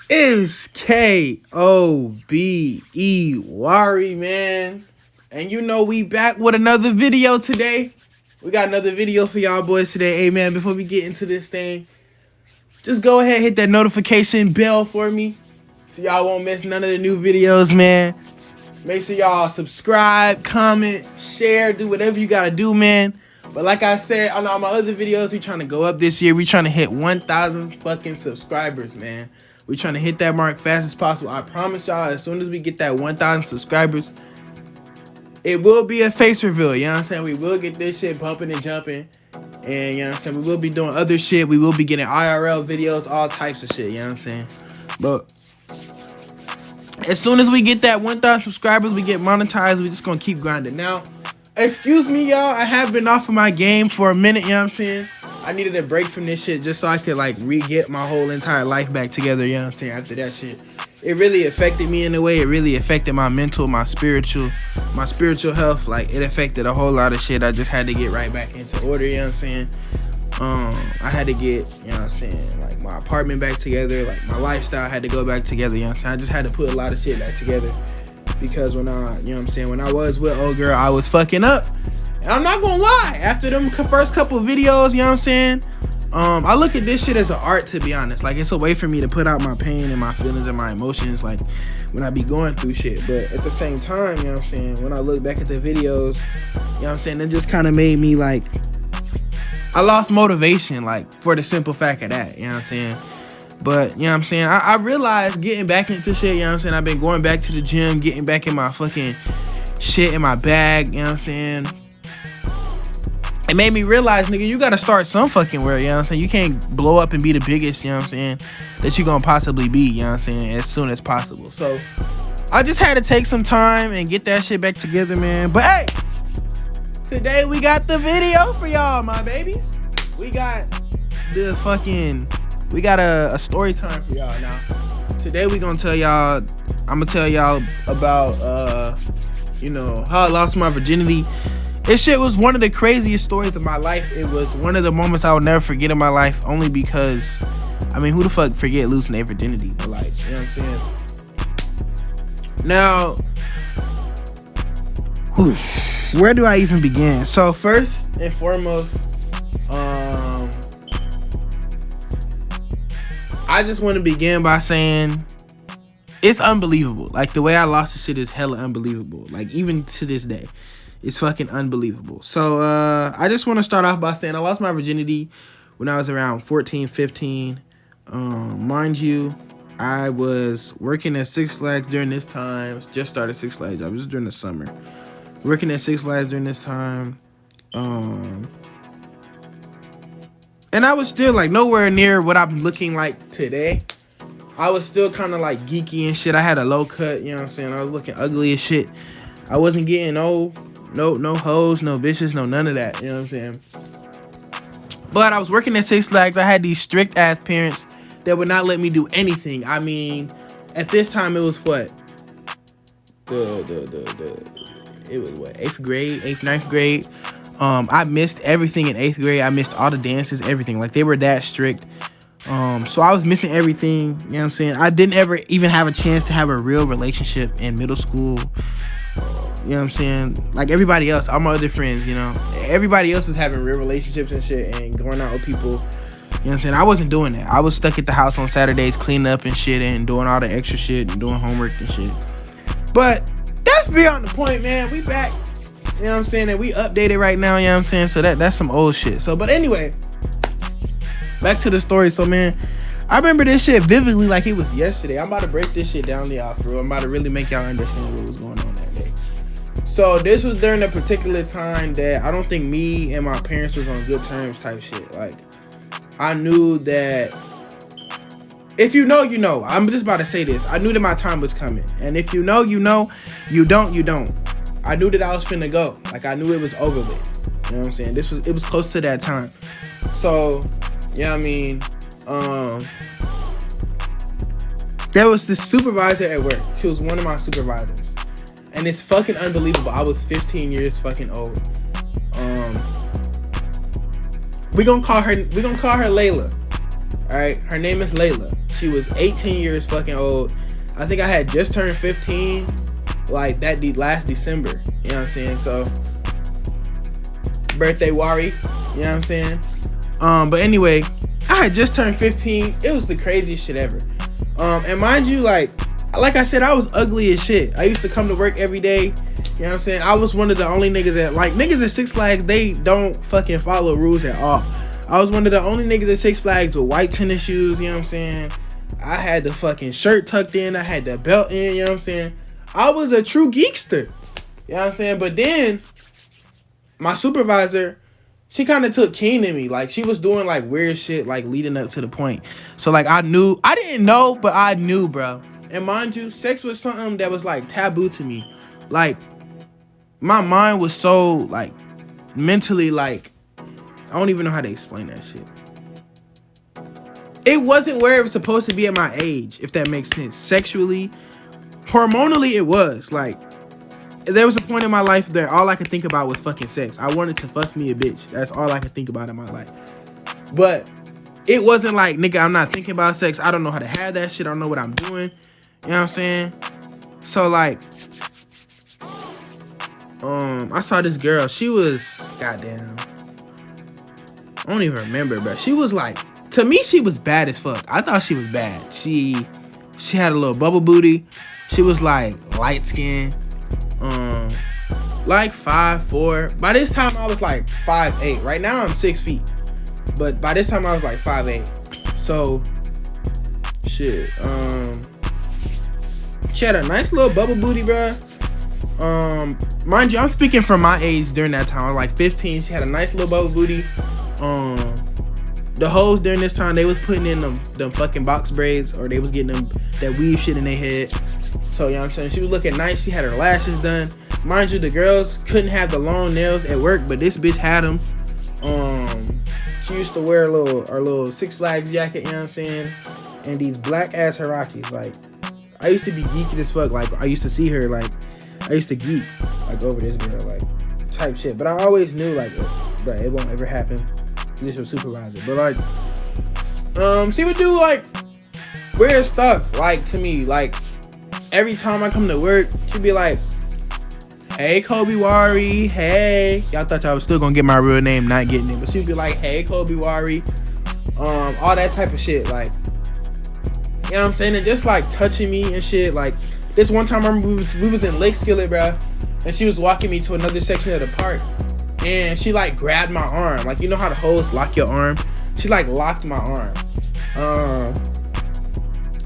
It's kobewari, man. And you know we back with another video today. We got another video for y'all boys today. Hey man, before we get into this thing, just go ahead and hit that notification bell for me so y'all won't miss none of the new videos, man. Make sure y'all subscribe, comment, share, do whatever you gotta do, man. But like I said on all my other videos, we trying to go up this year. We trying to hit 1,000 fucking subscribers, man. We trying to hit that mark fast as possible. I promise y'all, as soon as we get that 1,000 subscribers, it will be a face reveal. You know what I'm saying? We will get this shit bumping and jumping. And you know what I'm saying? We will be doing other shit. We will be getting IRL videos, all types of shit. You know what I'm saying? But as soon as we get that 1,000 subscribers, we get monetized. We just gonna keep grinding. Now, excuse me, y'all. I have been off of my game for a minute. You know what I'm saying? I needed a break from this shit just so I could like re-get my whole entire life back together. You know what I'm saying? After that shit, it really affected me in a way. It really affected my mental, my spiritual health. Like it affected a whole lot of shit. I just had to get right back into order. You know what I'm saying? I had to get, you know what I'm saying, like my apartment back together, like my lifestyle had to go back together, you know what I'm saying? I just had to put a lot of shit back together because when I, you know what I'm saying, when I was with old girl, I was fucking up. And I'm not gonna lie, after them first couple videos, you know what I'm saying, I look at this shit as an art, to be honest. Like it's a way for me to put out my pain and my feelings and my emotions, like when I be going through shit. But at the same time, you know what I'm saying, when I look back at the videos, you know what I'm saying, it just kind of made me like, I lost motivation, like, for the simple fact of that, you know what I'm saying? But, you know what I'm saying? I realized getting back into shit, you know what I'm saying? I've been going back to the gym, getting back in my fucking shit in my bag, you know what I'm saying? It made me realize, nigga, you gotta start some fucking where, you know what I'm saying? You can't blow up and be the biggest, you know what I'm saying, that you gonna possibly be, you know what I'm saying, as soon as possible. So, I just had to take some time and get that shit back together, man. But, hey! Today we got the video for y'all, my babies. We got the fucking, we got a story time for y'all now. Today we gonna tell y'all, I'm gonna tell y'all about, you know, how I lost my virginity. This shit was one of the craziest stories of my life. It was one of the moments I will never forget in my life, only because, I mean, who the fuck forget losing their virginity? But like, you know what I'm saying? Now, where do I even begin? So first and foremost, I just want to begin by saying it's unbelievable. Like the way I lost the shit is hella unbelievable. Like even to this day, it's fucking unbelievable. So I just want to start off by saying I lost my virginity when I was around 14, 15. Mind you, I was working at Six Flags during this time. Just started Six Flags. I was during the summer. Working at Six Flags during this time. And I was still like nowhere near what I'm looking like today. I was still kind of like geeky and shit. I had a low cut, you know what I'm saying? I was looking ugly as shit. I wasn't getting no hoes, no bitches, no none of that, you know what I'm saying? But I was working at Six Flags. I had these strict ass parents that would not let me do anything. I mean, at this time it was what? It was what, 8th grade, 8th, 9th grade. I missed everything in 8th grade. I missed all the dances, everything. Like they were that strict. So I was missing everything, you know what I'm saying? I didn't ever even have a chance to have a real relationship in middle school. You know what I'm saying? Like everybody else, all my other friends, you know, everybody else was having real relationships and shit and going out with people. You know what I'm saying? I wasn't doing that. I was stuck at the house on Saturdays cleaning up and shit and doing all the extra shit and doing homework and shit. But that's beyond the point, man. We back. You know what I'm saying? And we updated right now, you know what I'm saying? So that's some old shit. So, but anyway, back to the story. So, man, I remember this shit vividly like it was yesterday. I'm about to break this shit down to y'all for real. I'm about to really make y'all understand what was going on that day. So, this was during a particular time that I don't think me and my parents was on good terms type shit. Like, I knew that if you know, you know. I'm just about to say this. I knew that my time was coming. And if you know, you know. You don't, you don't. I knew that I was finna go. Like, I knew it was over with. You know what I'm saying? It was close to that time. So, you know what I mean? There was this supervisor at work. She was one of my supervisors. And it's fucking unbelievable. I was 15 years fucking old. We gonna call her Layla. All right, her name is Layla. She was 18 years fucking old. I think I had just turned 15, like that last December. You know what I'm saying? So, birthday Wari. You know what I'm saying? But anyway, I had just turned 15. It was the craziest shit ever. And mind you, like I said, I was ugly as shit. I used to come to work every day. You know what I'm saying? I was one of the only niggas that, like, niggas at Six Flags, they don't fucking follow rules at all. I was one of the only niggas at Six Flags with white tennis shoes, you know what I'm saying? I had the fucking shirt tucked in. I had the belt in, you know what I'm saying? I was a true geekster. You know what I'm saying? But then, my supervisor, she kind of took keen to me. Like, she was doing, like, weird shit, like, leading up to the point. So, like, I didn't know, but I knew, bro. And mind you, sex was something that was, like, taboo to me. Like, my mind was so, like, mentally, like, I don't even know how to explain that shit. It wasn't where it was supposed to be at my age, if that makes sense. Sexually, hormonally, it was. Like, there was a point in my life that all I could think about was fucking sex. I wanted to fuck me a bitch. That's all I could think about in my life. But it wasn't like, nigga, I'm not thinking about sex. I don't know how to have that shit. I don't know what I'm doing. You know what I'm saying? So, like, I saw this girl. She was, goddamn, I don't even remember, but she was like, to me, she was bad as fuck. I thought she was bad. She had a little bubble booty. She was like light skin, like 5'4". By this time, I was like 5'8". Right now, I'm 6 feet, but by this time, I was like 5'8". So, shit. She had a nice little bubble booty, bruh. Mind you, I'm speaking from my age during that time. I was like 15. She had a nice little bubble booty. The hoes during this time, they was putting in them fucking box braids, or they was getting them that weave shit in their head. So, you know what I'm saying? She was looking nice. She had her lashes done. Mind you, the girls couldn't have the long nails at work, but this bitch had them. She used to wear her little Six Flags jacket, you know what I'm saying? And these black ass Hirachis. Like, I used to be geeky as fuck. Like, I used to see her, like, I used to geek, like, over this girl, like, type shit. But I always knew, like, bro, it won't ever happen. This your supervisor. But, like, she would do, like, weird stuff, like, to me. Like, every time I come to work, she'd be like, hey, kobewari, hey. Y'all thought y'all was still gonna get my real name, not getting it. But she'd be like, hey, kobewari. All that type of shit, like, you know what I'm saying? And just, like, touching me and shit. Like, this one time, I remember we was in Lake Skillet, bro, and she was walking me to another section of the park, and she, like, grabbed my arm. Like, you know how the hoes lock your arm? She, like, locked my arm,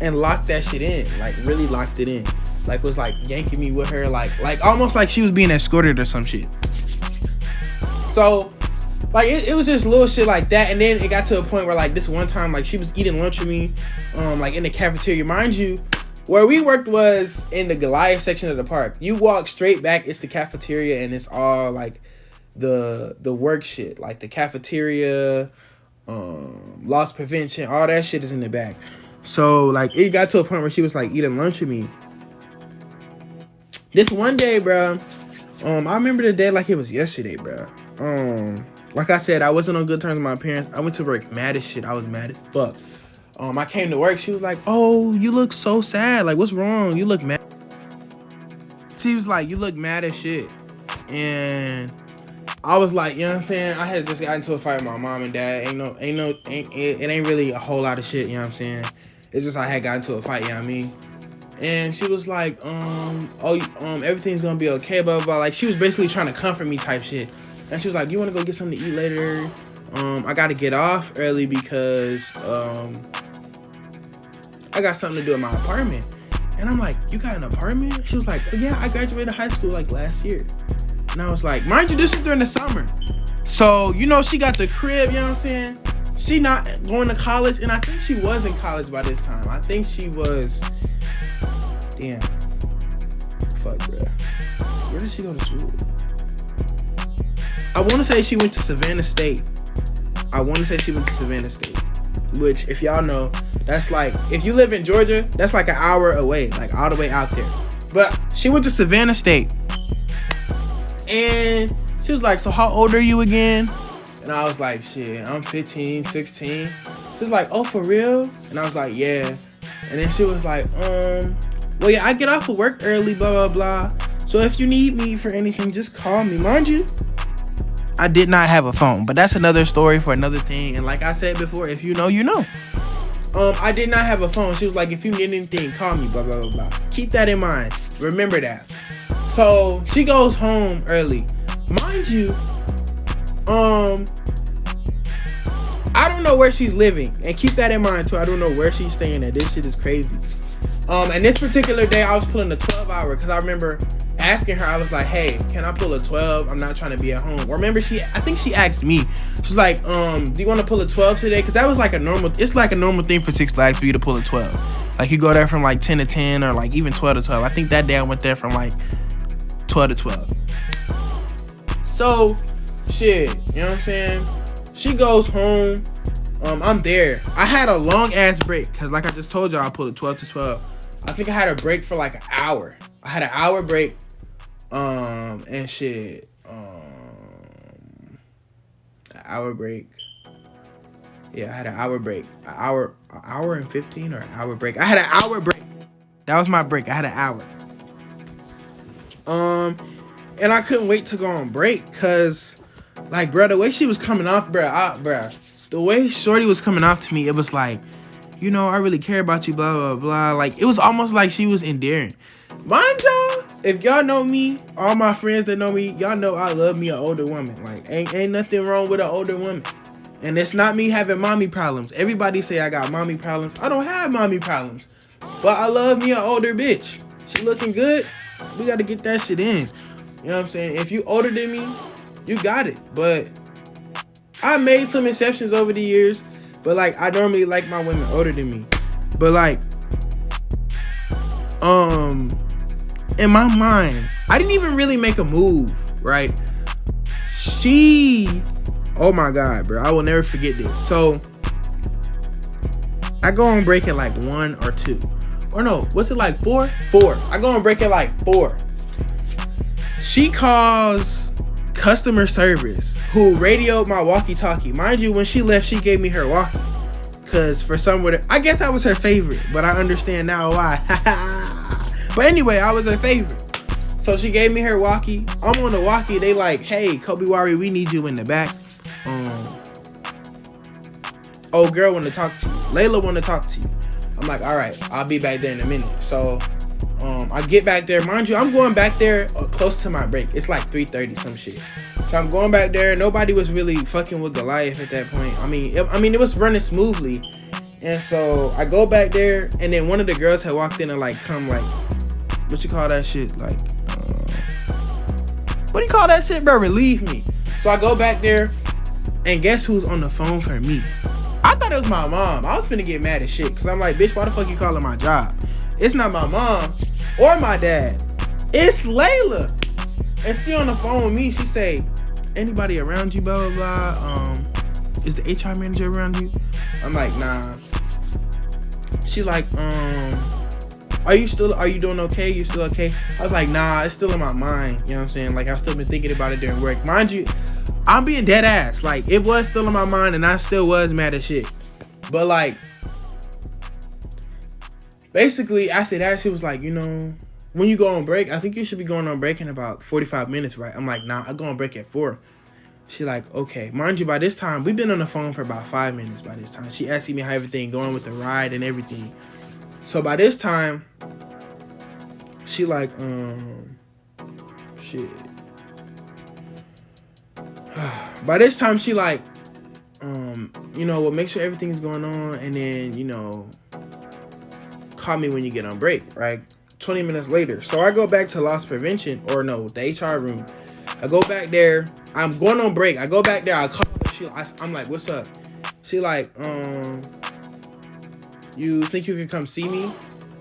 and locked that shit in. Like, really locked it in. Like, was, like, yanking me with her, like almost like she was being escorted or some shit. So, like, it was just little shit like that. And then it got to a point where, like, this one time, like, she was eating lunch with me, like, in the cafeteria. Mind you, where we worked was in the Goliath section of the park. You walk straight back, it's the cafeteria, and it's all, like, the work shit. Like, the cafeteria, loss prevention, all that shit is in the back. So, like, it got to a point where she was, like, eating lunch with me. This one day, bro, I remember the day like it was yesterday, bro. Like I said, I wasn't on good terms with my parents. I went to work mad as shit. I was mad as fuck. I came to work. She was like, oh, you look so sad. Like, what's wrong? You look mad. She was like, you look mad as shit. And I was like, you know what I'm saying? I had just got into a fight with my mom and dad. It ain't really a whole lot of shit, you know what I'm saying? It's just I had got into a fight, you know what I mean? And she was like, everything's gonna be okay, blah, blah, blah. Like, she was basically trying to comfort me type shit. And she was like, you wanna go get something to eat later? I gotta get off early because, I got something to do in my apartment. And I'm like, you got an apartment? She was like, oh, yeah, I graduated high school, like, last year. And I was like, mind you, this was during the summer. So, you know, she got the crib, you know what I'm saying? She not going to college, and I think she was in college by this time. I think she was... Damn. Fuck, bro. Where did she go to school? I want to say she went to Savannah State. Which, if y'all know, that's like, if you live in Georgia, that's like an hour away, like all the way out there. But she went to Savannah State. And she was like, so how old are you again? And I was like, shit, I'm 15, 16. She was like, oh, for real? And I was like, yeah. And then she was like, well, yeah, I get off of work early, blah, blah, blah. So if you need me for anything, just call me. Mind you, I did not have a phone, but that's another story for another thing. And like I said before, if you know, you know. I did not have a phone. She was like, if you need anything, call me, blah, blah, blah, blah. Keep that in mind. Remember that. So she goes home early. Mind you, I don't know where she's living. And keep that in mind too. I don't know where she's staying at. This shit is crazy. And this particular day, I was pulling a 12-hour because I remember asking her, I was like, hey, can I pull a 12? I'm not trying to be at home. Or remember, I think she asked me. She's like, do you want to pull a 12 today? Because that was like it's like a normal thing for Six Flags for you to pull a 12. Like you go there from like 10 to 10 or like even 12 to 12. I think that day I went there from like 12 to 12. So, shit, you know what I'm saying? She goes home. I'm there. I had a long ass break because like I just told y'all, I pulled a 12 to 12. I think I had a break for like an hour. I had an hour break. And shit. An hour break. Yeah, I had an hour break. An hour and 15 or an hour break. I had an hour break. That was my break. I had an hour. And I couldn't wait to go on break because, like, bro, the way she was coming off, the way Shorty was coming off to me, it was like, you know, I really care about you, blah, blah, blah. Like, it was almost like she was endearing. Mind y'all, if y'all know me, all my friends that know me, y'all know I love me an older woman. Like, ain't nothing wrong with an older woman. And it's not me having mommy problems. Everybody say I got mommy problems. I don't have mommy problems. But I love me an older bitch. She looking good. We got to get that shit in. You know what I'm saying? If you older than me, you got it. But I made some exceptions over the years. But, like, I normally like my women older than me. But, like, in my mind, I didn't even really make a move, right? Oh my God, bro. I will never forget this. So, I go on break at like 1 or 2. Or no, what's it like 4? 4. I go on break at like 4. She calls customer service who radioed my walkie-talkie. Mind you, when she left, she gave me her walkie. Cause for some reason, I guess I was her favorite, but I understand now why. But anyway, I was her favorite. So she gave me her walkie. I'm on the walkie. They like, hey, Kobewari, we need you in the back. Oh, girl want to talk to you. Layla want to talk to you. I'm like, all right, I'll be back there in a minute. So I get back there. Mind you, I'm going back there close to my break. It's like 3:30, some shit. So I'm going back there. Nobody was really fucking with Goliath at that point. I mean, it was running smoothly. And so I go back there, and then one of the girls had walked in and like come like, what you call that shit? Like, what do you call that shit, bro? Relieve me. So I go back there, and guess who's on the phone for me? I thought it was my mom. I was finna get mad as shit, because I'm like, bitch, why the fuck you calling my job? It's not my mom or my dad. It's Layla. And she on the phone with me. She say, anybody around you, blah, blah, blah. Is the HR manager around you? I'm like, nah. She like, are you doing okay? You still okay? I was like, nah, it's still in my mind. You know what I'm saying? Like, I've still been thinking about it during work. Mind you, I'm being dead ass. Like, it was still in my mind, and I still was mad as shit. But, like, basically, after that, she was like, you know, when you go on break, I think you should be going on break in about 45 minutes, right? I'm like, nah, I go on break at 4. She like, okay. Mind you, by this time, we've been on the phone for about 5 minutes by this time. She asking me how everything going with the ride and everything. So by this time, she like, shit. By this time, she like, you know, well, make sure everything's going on, and then, you know, call me when you get on break, right? 20 minutes later. So I go back to loss prevention, or no, the HR room. I go back there. I'm going on break. I go back there. I call her. I'm like, what's up? She like, you think you can come see me?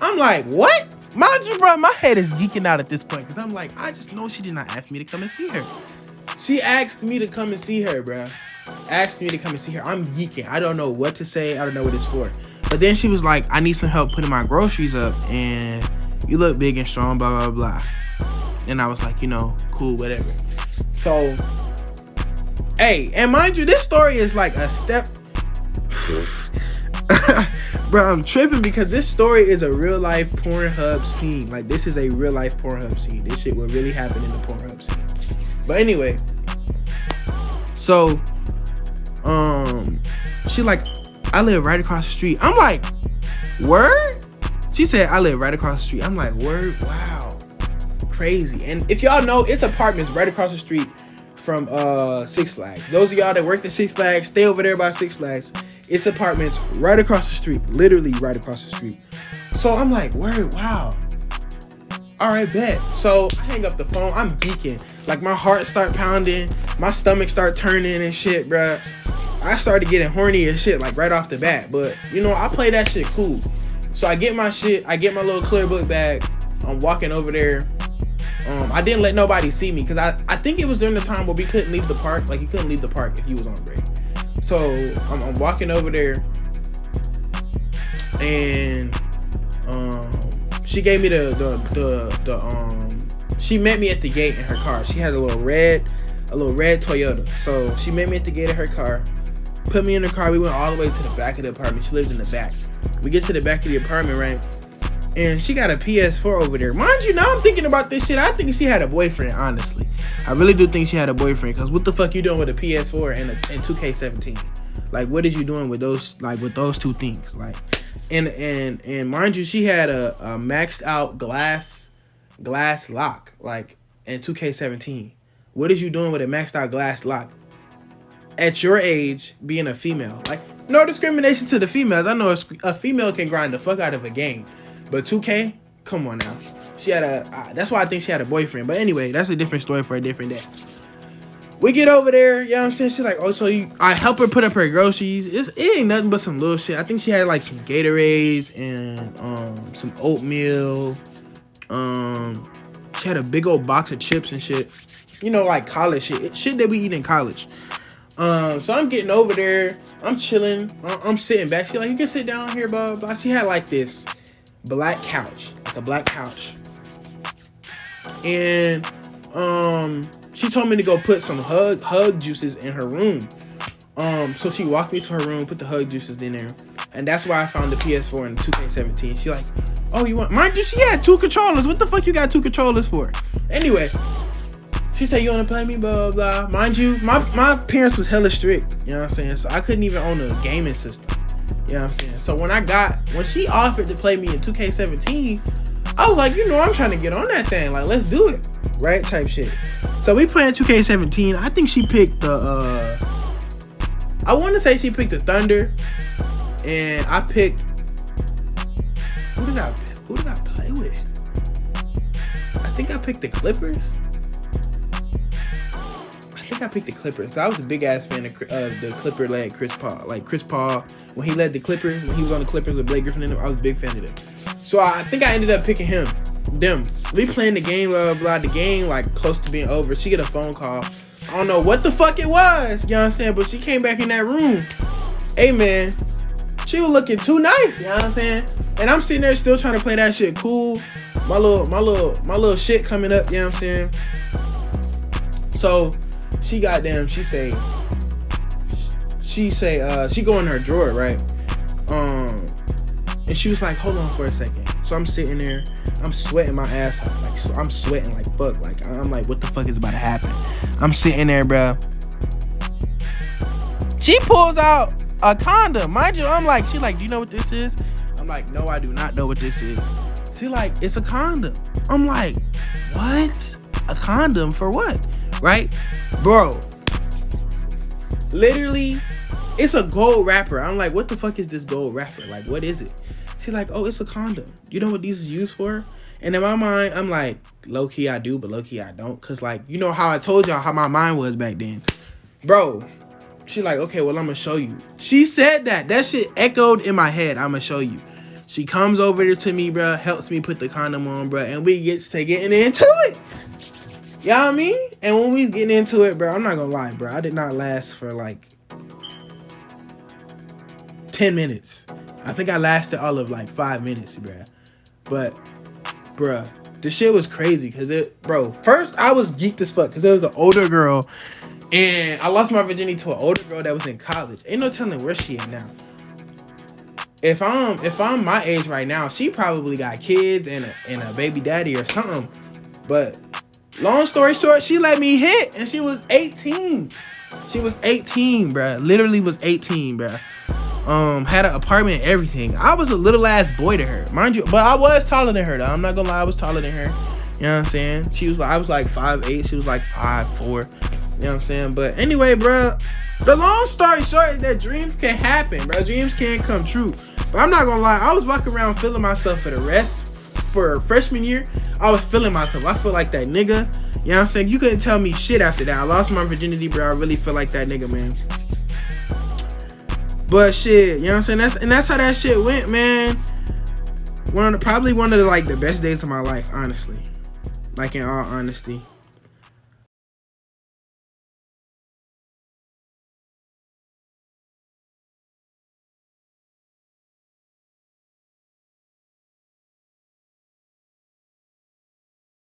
I'm like, what? Mind you, bro, my head is geeking out at this point, because I'm like, I just know she did not ask me to come and see her. She asked me to come and see her, bro. Asked me to come and see her. I'm geeking. I don't know what to say. I don't know what it's for. But then she was like, I need some help putting my groceries up, and you look big and strong, blah, blah, blah. And I was like, you know, cool, whatever. So, hey, and mind you, this story is like a step. Bro, I'm tripping because this story is a real life Pornhub scene. Like, this is a real life Pornhub scene. This shit would really happen in the Pornhub scene. But anyway, so she like, I live right across the street. I'm like, word? She said, I live right across the street. I'm like, word? Wow. Crazy. And if y'all know, it's apartments right across the street from Six Flags. Those of y'all that work at Six Flags, stay over there by Six Flags. It's apartments right across the street. Literally right across the street. So I'm like, word, wow. All right, bet. So I hang up the phone. I'm geeking. Like, my heart start pounding. My stomach start turning and shit, bruh. I started getting horny and shit, like, right off the bat. But, you know, I play that shit cool. So I get my shit. I get my little clear book bag. I'm walking over there. I didn't let nobody see me because I think it was during the time where we couldn't leave the park. Like, you couldn't leave the park if you was on break. So I'm walking over there, and she gave me she met me at the gate in her car. She had a little red Toyota. So she met me at the gate of her car, put me in the car. We went all the way to the back of the apartment. She lived in the back. We get to the back of the apartment, right? And she got a PS4 over there. Mind you, now I'm thinking about this shit. I think she had a boyfriend, honestly. I really do think she had a boyfriend. Because what the fuck you doing with a PS4 and 2K17? Like, what is you doing with those, like, with those two things? Like, and mind you, she had a maxed out glass lock, like, in 2K17. What is you doing with a maxed out glass lock at your age, being a female? Like, no discrimination to the females. I know a female can grind the fuck out of a game. But 2K, come on now. She had that's why I think she had a boyfriend. But anyway, that's a different story for a different day. We get over there, you know what I'm saying? She's like, oh, so I help her put up her groceries. It ain't nothing but some little shit. I think she had like some Gatorades and some oatmeal. She had a big old box of chips and shit. You know, like college shit. Shit that we eat in college. So I'm getting over there. I'm chilling. I'm sitting back. She's like, you can sit down here, blah, blah. She had like this black couch, like a black couch, and she told me to go put some hug juices in her room. So she walked me to her room, put the hug juices in there, and that's why I found the PS4 and the 2K17. She like, oh, you want? Mind you, she had 2 controllers. What the fuck you got 2 controllers for? Anyway, she said, you wanna play me, blah blah. Mind you, my parents was hella strict. You know what I'm saying? So I couldn't even own a gaming system. You know what I'm saying? So when she offered to play me in 2K17, I was like, you know, I'm trying to get on that thing. Like, let's do it. Right? Type shit. So we playing 2K17. I think she picked I want to say she picked the Thunder. And I picked, who did I play with? I think I picked the Clippers. I picked the Clippers. So I was a big ass fan of the Clipper led Chris Paul. Like, Chris Paul, when he led the Clippers, when he was on the Clippers with Blake Griffin in them, I was a big fan of them. So I think I ended up picking them. We playing the game, blah, blah, the game, like, close to being over. She get a phone call. I don't know what the fuck it was, you know what I'm saying? But she came back in that room. Hey, man, she was looking too nice, you know what I'm saying? And I'm sitting there still trying to play that shit cool. My little shit coming up, you know what I'm saying? So she she go in her drawer, right? And she was like, hold on for a second. So I'm sitting there, I'm sweating my ass off. Like, so I'm sweating like fuck. Like, I'm like, what the fuck is about to happen? I'm sitting there, bro. She pulls out a condom. Mind you, she like, do you know what this is? I'm like, no, I do not know what this is. She like, it's a condom. I'm like, what? A condom for what? Right? Bro, literally, it's a gold wrapper. I'm like, what the fuck is this gold wrapper? Like, what is it? She's like, oh, it's a condom. You know what these is used for? And in my mind, I'm like, low-key I do, but low-key I don't. Because, like, you know how I told y'all how my mind was back then. Bro, she like, okay, well, I'm going to show you. She said that. That shit echoed in my head. I'm going to show you. She comes over there to me, bro, helps me put the condom on, bro, and we get to getting into it. You know what I mean? And when we getting into it, bro, I'm not going to lie, bro. I did not last for, like, 10 minutes. I think I lasted all of, like, 5 minutes, bro. But, bro, the shit was crazy because first I was geeked as fuck because there was an older girl and I lost my virginity to an older girl that was in college. Ain't no telling where she is now. if I'm my age right now, she probably got kids and a baby daddy or something. But long story short, she let me hit, and she was 18. She was 18, bruh. Literally was 18, bruh. Had an apartment, everything. I was a little ass boy to her, mind you, but I was taller than her though. I'm not gonna lie, I was taller than her. You know what I'm saying? I was like 5'8", she was like 5'4". You know what I'm saying? But anyway, bruh, the long story short is that dreams can happen, bruh. Dreams can come true. But I'm not gonna lie, I was walking around feeling myself for freshman year. I was feeling myself. I feel like that nigga. You know what I'm saying? You couldn't tell me shit after that. I lost my virginity, bro. I really feel like that nigga, man. But shit, you know what I'm saying? That's how that shit went, man. Probably one of the like the best days of my life, honestly. Like in all honesty.